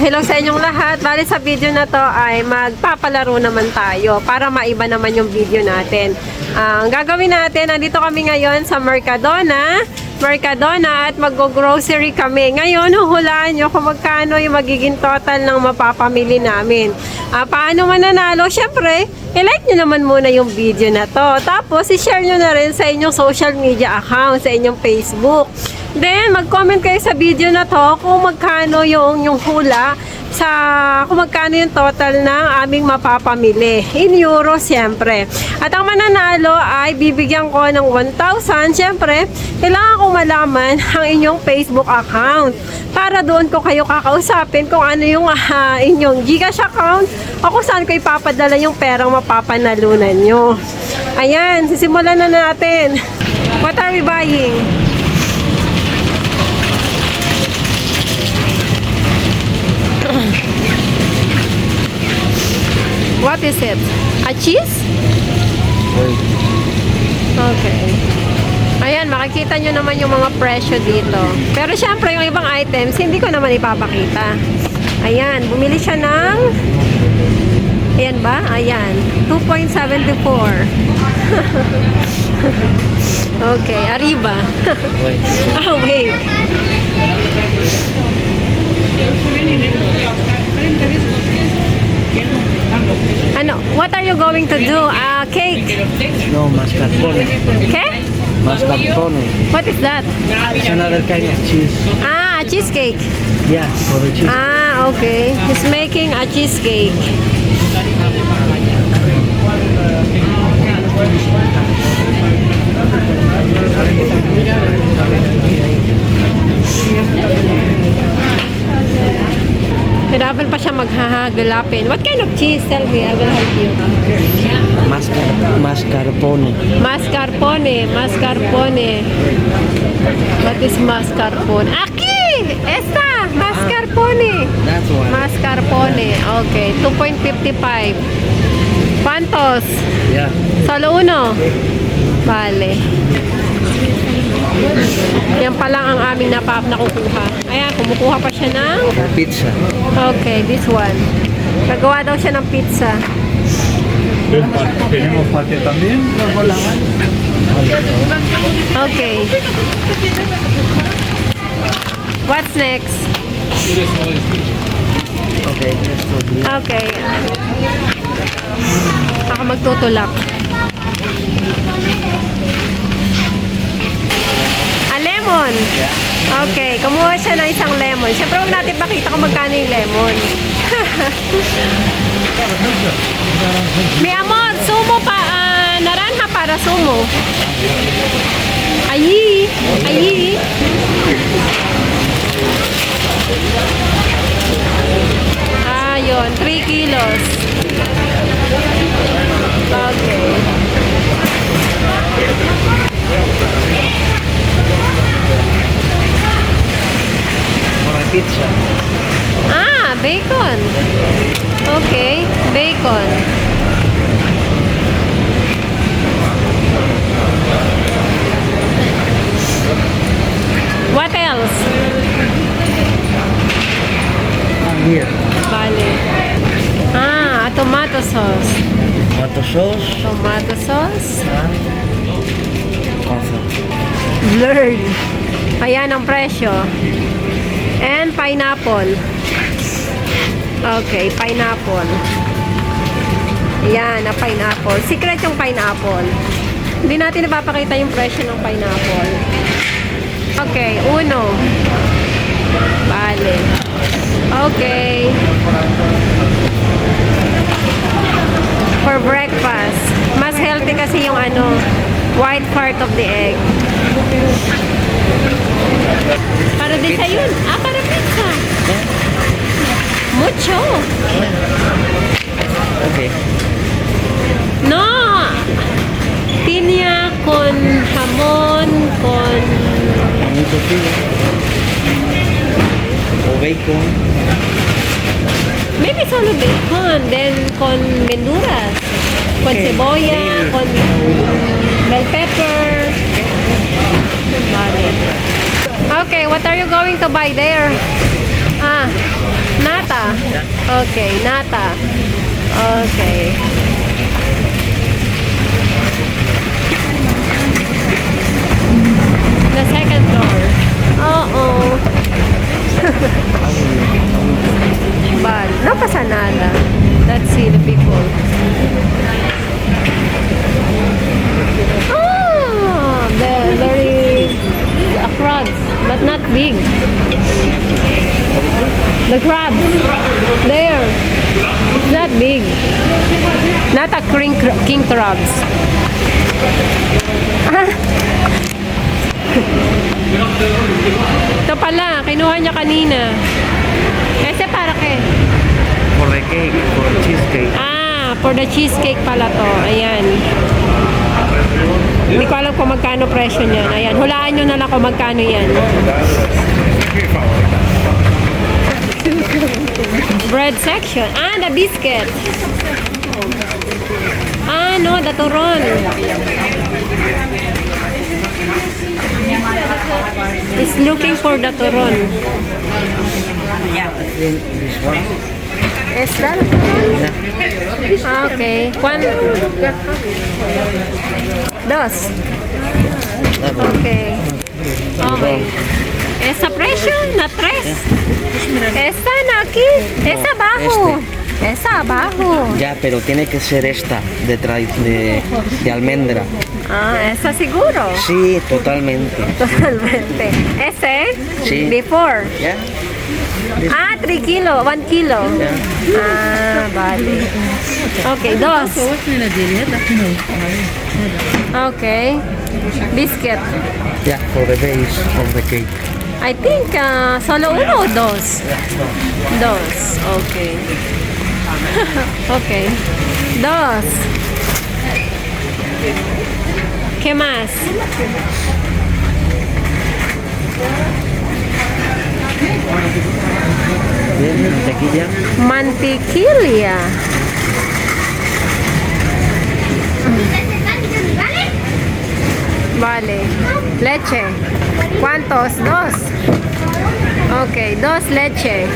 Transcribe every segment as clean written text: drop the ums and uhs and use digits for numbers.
Hello sa inyong lahat. Bali sa video na to ay magpapalaro naman tayo para maiba naman yung video natin. Ang gagawin natin, nandito kami ngayon sa Mercadona at mag-grocery kami. Ngayon, huhulaan nyo kung magkano yung magiging total ng mapapamili namin. Paano mananalo? Siyempre, i-like nyo naman muna yung video na to. Tapos, i-share nyo na rin sa inyong social media account, sa inyong Facebook. Then, mag-comment kayo sa video na to kung magkano yung hula kung magkano yung total ng aming mapapamili. In euro, siyempre. At ang mananalo ay bibigyan ko ng 1,000. Siyempre, kailangan ko malaman ang inyong Facebook account para doon ko kayo kakausapin kung ano yung inyong Gcash account o kung saan ko ipapadala yung perang mapapanalunan nyo. Ayan, sisimulan na natin. What are we buying? What is it? A cheese? Okay. Ayan, makikita nyo naman yung mga presyo dito. Pero syempre, yung ibang items, hindi ko naman ipapakita. Ayan, bumili siya ng... Ayan ba? Ayan. 2.74. Okay, arriba. Oh, wait. Ano? What are you going to do? Cake? No, mascarpone. Okay? Mascarpone. What is that? It's another kind of cheese. A cheesecake. Yeah, for the cheese. Okay. He's making a cheesecake. Hirapan pa siya maghahagulapin. What kind of cheese? Tell me, I will help you. Mascarpone. Mascarpone. What is mascarpone? Aquí! Esta! Mascarpone. That's one. Mascarpone. Okay. 2.55. ¿Cuántos? Yeah. Solo uno? Vale. Yan pa lang ang aming nakukuha. Ayan, kumukuha pa siya ng... Pizza. Okay, this one. Nagawa daw siya ng pizza. ¿Tenemos pate también? Okay. What's next? Okay, just for me. Okay. Ako magtutulak. Lemon. Okay, kumuha siya ng isang lemon. Siyempre, huwag natin pakita kung magkano yung lemon. Mi amor, sumo pa, naranja para sumo. Allí. Yun, 3 kilos. Okay. Pizza. Bacon. Okay, bacon. What else? Here. Vale. Tomato sauce. Tomato sauce. Tomato sauce. Coffee. Blurred. Ayan ang presyo. And pineapple. Okay, pineapple. Ayan, na pineapple. Secret yung pineapple. Hindi natin napapakita yung presyo ng pineapple. Okay, uno. Vale. Okay. For breakfast. Mas healthy kasi yung white part of the egg. Para desayun. Para pizza. Mucho. Okay. No. Piña con jamón, con... Mucho filo. O bacon. Maybe solo bacon. Then con verduras. Con cebolla, con bell pepper. Vale. Okay, what are you going to buy there? Nata. Okay, nata. Okay. The second floor. Uh-oh. But, no pasa nada. Let's see the people. Oh, they're very crabs, but not big. The crabs. There. It's not big. Not a king crabs. Ah. Ito pala, kinuha niya kanina. Ese para ke? For the cake, for the cheesecake. Ah, for the cheesecake pala to. Ayan. Hindi ko alam kung magkano presyo niyan. Ayan, hulaan nyo na lang kung magkano yan. Bread section. Ah, the biscuit. Ah, no, the turon. Is looking for the turon. This one. Is that? Ah, okay. One. Dos. Okay. Okay. Esa presyo na tres. Esa na aquí. Esa abajo. Esa abajo. Ya, pero tiene que ser esta, de almendra. Ah, esa seguro. Sí, totalmente. Totalmente. Ese? Sí. Before. ¿Ya? Ah, 3 kilo. 1 kilo. Ya. Ah, vale. Okay, dos. Okay. Biscuit. Ya, for the base of the cake. I think solo uno o dos. Dos. Okay. Okay. Dos. ¿Qué más? Bien, mantequilla. Mantequilla. Vale. Leche. ¿Cuántos? Dos. Ok, dos leche.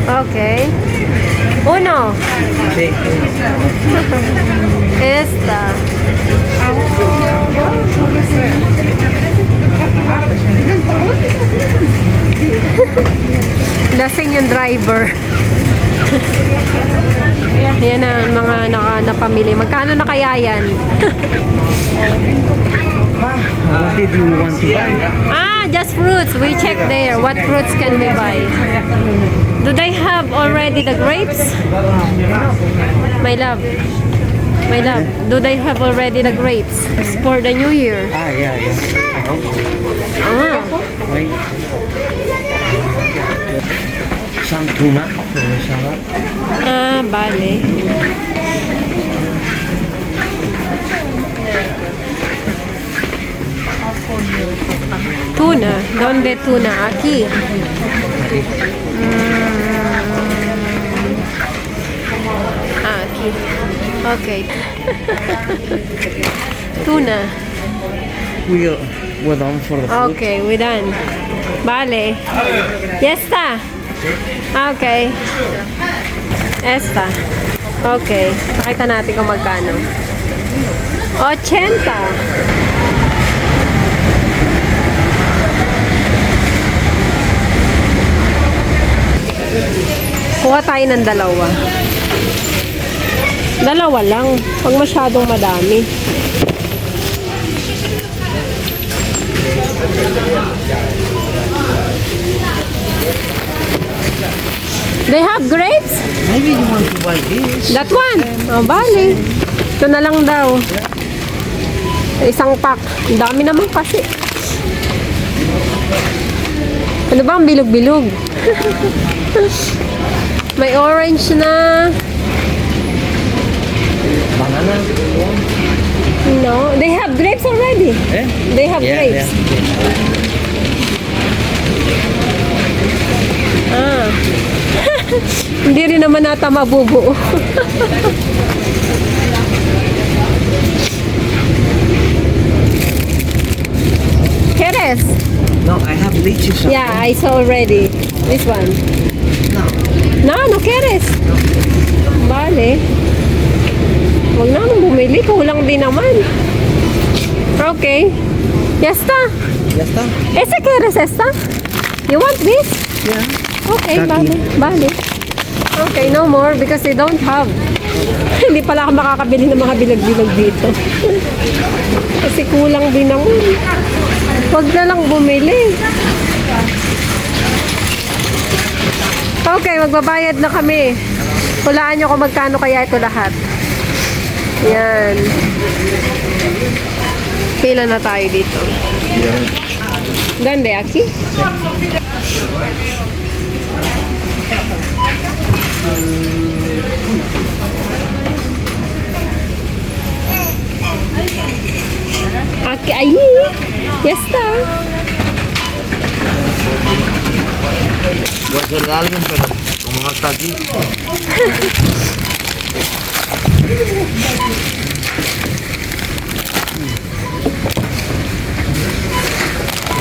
Ok. Uno. Sí. Esta. Lasing yung driver. Yan ang mga napamili. Magkano na kaya yan? What did you want to buy? Ah, just fruits. We check there. What fruits can we buy? Do they have already the grapes? My love. My love. Do they have already the grapes for the New Year? Ah, yeah, yeah. Ah. Wait. Some tuna for the salad. Ah, vale. Tuna. ¿Dónde tuna? Aquí. Ah, aquí. Okay. Tuna. We're done for the food. Okay, we done. Vale. Ya está. Okay. Esta. Okay. Pakita natin kung magkano. 80. Kuha tayo ng dalawa. Dalawa lang. Pag masyadong madami. They have grapes? Maybe you want to buy this. That one? Oh, bali. Ito na lang daw. Isang pack. Ang dami naman kasi. Ano ba ang bilog-bilog? May orange na. Banana. No, they have grapes already. Eh? They have Yeah, grapes. Ah. Hindi rin naman nata mabubuo. ¿Quieres? No, I have leches. Yeah, I saw already. This one. No quieres. Vale. Huwag na akong bumili. Kulang din naman. Okay. Ya está. Ya está. ¿Ese quieres esta? You want this? Yeah. Okay, Kaki. vale. Okay, no more because they don't have. Hindi pala ako makakabili ng mga bilag-bilag dito. Kasi kulang din naman. Huwag na lang bumili. Okay, magbabayad na kami. Hulaan nyo kung magkano kaya ito lahat. Yan. Pila na tayo dito. Gande, aquí? Aquí, ahí. Ya está. Voy a hacer de alguien, pero como no está aquí.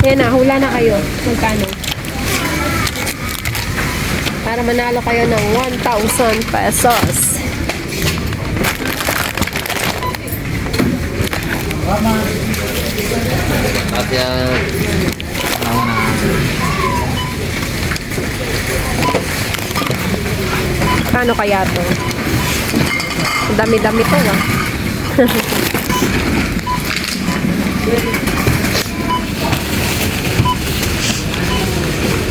Yan na, hula na kayo. Magkano? Para manalo kayo ng 1,000 pesos. Gracias. Kano kaya to? Dami-dami to, ah.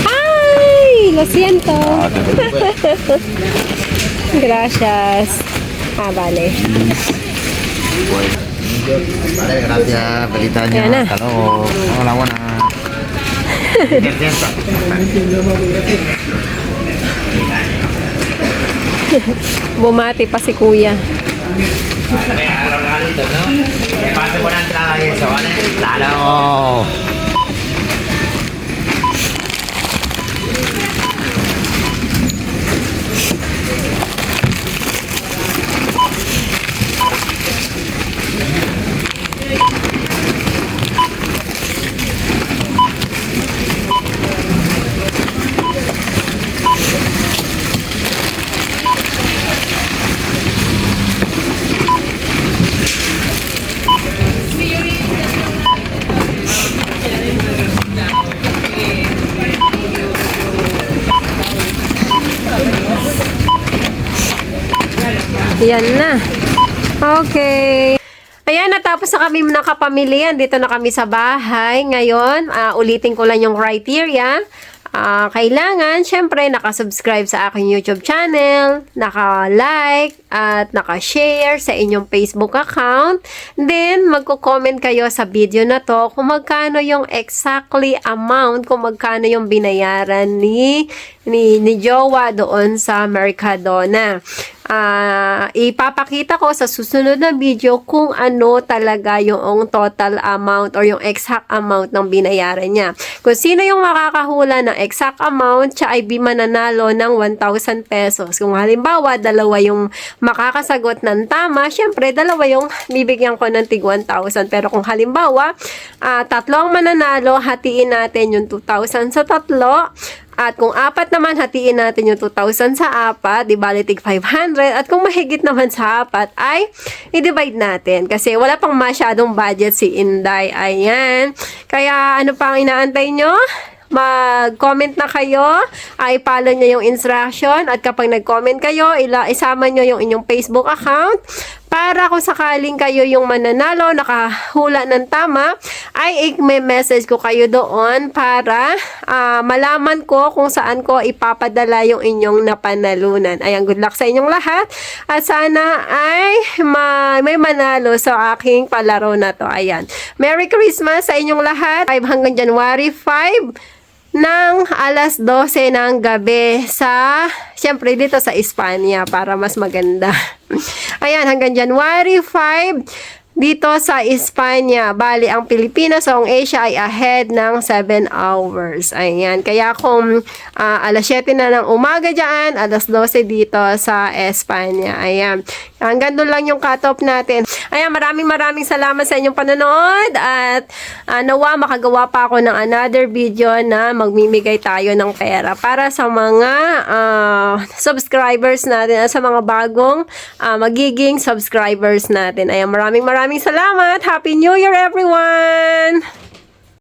Ay, lo siento. Gracias. Vale. Vale, gracias. Feliz año. Yan na. Hasta luego. Hola, buena. Bumati pa si kuya. Que pase buena entrada y eso, ¿vale? Claro. Yan na. Okay. Ayan, natapos na kami nakapamilihan. Dito na kami sa bahay. Ngayon, ulitin ko lang yung criteria. Kailangan, syempre, nakasubscribe sa aking YouTube channel, naka-like, at naka-share sa inyong Facebook account. Then, magko-comment kayo sa video na to kung magkano yung exactly amount, kung magkano yung binayaran ni Jowa doon sa Mercadona. Ipapakita ko sa susunod na video kung ano talaga yung total amount or yung exact amount ng binayaran niya. Kung sino yung makakahula ng exact amount, siya ay mananalo ng 1,000 pesos. Kung halimbawa, dalawa yung makakasagot ng tama, syempre, dalawa yung bibigyan ko ng tig 1,000. Pero kung halimbawa, tatlo ang mananalo, hatiin natin yung 2,000 sa tatlo. At kung apat naman, hatiin natin yung 2,000 sa apat, di bali tig 500. At kung mahigit naman sa apat, ay i-divide natin. Kasi wala pang masyadong budget si Inday. Ayan. Kaya ano pang inaantay nyo? Mag-comment na kayo, ay follow nyo yung instruction, at kapag nag-comment kayo, isama nyo yung inyong Facebook account para kung sakaling kayo yung mananalo, nakahula ng tama, ay i-message ko kayo doon para malaman ko kung saan ko ipapadala yung inyong napanalunan. Ayan, good luck sa inyong lahat, at sana ay may manalo sa aking palaro na to. Ayan, Merry Christmas sa inyong lahat. 5 hanggang January 5 ng alas 12 ng gabi siyempre dito sa Espanya para mas maganda. Ayan, hanggang January 5 dito sa Espanya. Bali, ang Pilipinas o ang Asia ay ahead ng 7 hours. Ayan. Kaya kung alas 7 na ng umaga dyan, alas 12 dito sa Espanya. Ayan. Hanggang doon lang yung cut-off natin. Ayan, maraming salamat sa inyong panonood at nawa makagawa pa ako ng another video na magmimigay tayo ng pera para sa mga subscribers natin at sa mga bagong magiging subscribers natin. Ayan, maraming salamat. Happy New Year, everyone!